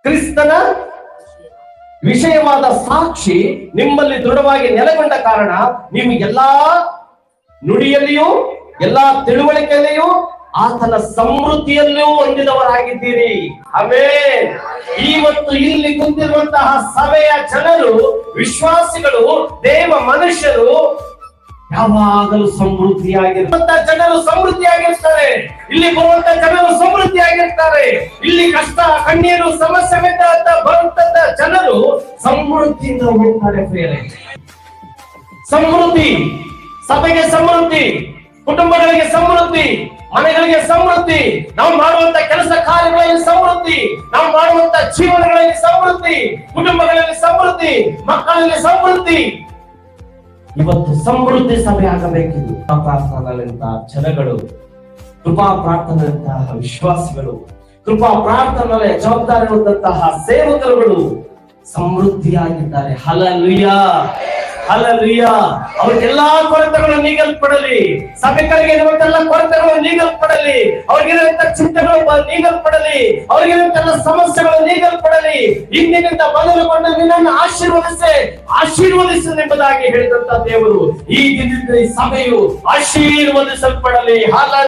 ಕ್ರಿಸ್ತನ ವಿಷಯವಾದ ಸಾಕ್ಷಿ ನಿಮ್ಮಲ್ಲಿ ದೃಢವಾಗಿ ನೆಲೆಗೊಂಡ ಕಾರಣ ನೀವು ಎಲ್ಲಾ ನುಡಿಯಲ್ಲಿಯೂ ಎಲ್ಲಾ ತಿಳುವಳಿಕೆಯಲ್ಲಿಯೂ ಆತನ ಸಮೃದ್ಧಿಯಲ್ಲೂ ಹೊಂದಿದವರಾಗಿದ್ದೀರಿ. ಆಮೆನ್. ಇವತ್ತು ಇಲ್ಲಿ ಕುಂತಿರುವಂತಹ ಸಭೆಯ ಜನರು, ವಿಶ್ವಾಸಿಗಳು, ದೇವ ಮನುಷ್ಯರು ಯಾವಾಗಲೂ ಸಮೃದ್ಧಿಯಾಗಿರುವಂತಹ ಜನರು ಸಮೃದ್ಧಿಯಾಗಿರ್ತಾರೆ. ಇಲ್ಲಿ ಬರುವಂತ ಜನರು ಸಮೃದ್ಧಿಯಾಗಿರ್ತಾರೆ. ಇಲ್ಲಿ ಕಷ್ಟ, ಕಣ್ಣೀರು, ಸಮಸ್ಯೆ ಬರುವಂತ ಜನರು ಸಮೃದ್ಧಿಯಿಂದ ಹೋಗ್ತಾರೆ. ಬೇರೆ ಸಮೃದ್ಧಿ, ಸಭೆಗೆ ಸಮೃದ್ಧಿ, ಕುಟುಂಬಗಳಿಗೆ ಸಮೃದ್ಧಿ, ಮನೆಗಳಿಗೆ ಸಮೃದ್ಧಿ, ನಾವು ಮಾಡುವಂತ ಕೆಲಸ ಕಾರ್ಯಗಳಲ್ಲಿ ಸಮೃದ್ಧಿ, ನಾವು ಮಾಡುವಂತ ಜೀವನಗಳಲ್ಲಿ ಸಮೃದ್ಧಿ, ಕುಟುಂಬಗಳಲ್ಲಿ ಸಮೃದ್ಧಿ, ಮಕ್ಕಳಲ್ಲಿ ಸಮೃದ್ಧಿ. ಇವತ್ತು ಸಮೃದ್ಧಿ ಸಭೆ ಆಗಬೇಕಿದ್ದು ಪ್ರಾರ್ಥನೆಗಳಂತಹ ಜನಗಳು, ಕೃಪಾ ಪ್ರಾರ್ಥನೆಯಂತಹ ವಿಶ್ವಾಸಿಗಳು, ಕೃಪಾ ಪ್ರಾರ್ಥನೆಯ ಜವಾಬ್ದಾರಿ ಹೊಂದಂತಹ ಸೇವಕರುಗಳು ಸಮೃದ್ಧಿಯಾಗಿದ್ದಾರೆ. Hallelujah, hallelujah. ಅವ್ರಿಗೆಲ್ಲಾ ಕೊರತೆಗಳು ನೀಗಲ್ಪಡಲಿ. ಸಭೆಗಳಿಗೆ ಇರುವಂತೆಲ್ಲ ಕೊರತೆಗಳು ನೀಗಲ್ಪಡಲಿ. ಅವ್ರಿಗಿರುವಂತ ಚಿಂತೆಗಳು ನೀಗಲ್ಪಡಲಿ. ಅವ್ರಿಗಿರುವಂತೆಲ್ಲ ಸಮಸ್ಯೆಗಳು ನೀಗಲ್ಪಡಲಿ. ಇಂದಿನಿಂದ ಮೊದಲುಗೊಂಡು ನಿನ್ನನ್ನು ಆಶೀರ್ವದಿಸು ಎಂಬುದಾಗಿ ಹೇಳಿದಂತ ದೇವರು ಈ ದಿನದಿಂದ ಈ ಸಭೆಯು ಆಶೀರ್ವದಿಸಲ್ಪಡಲಿ.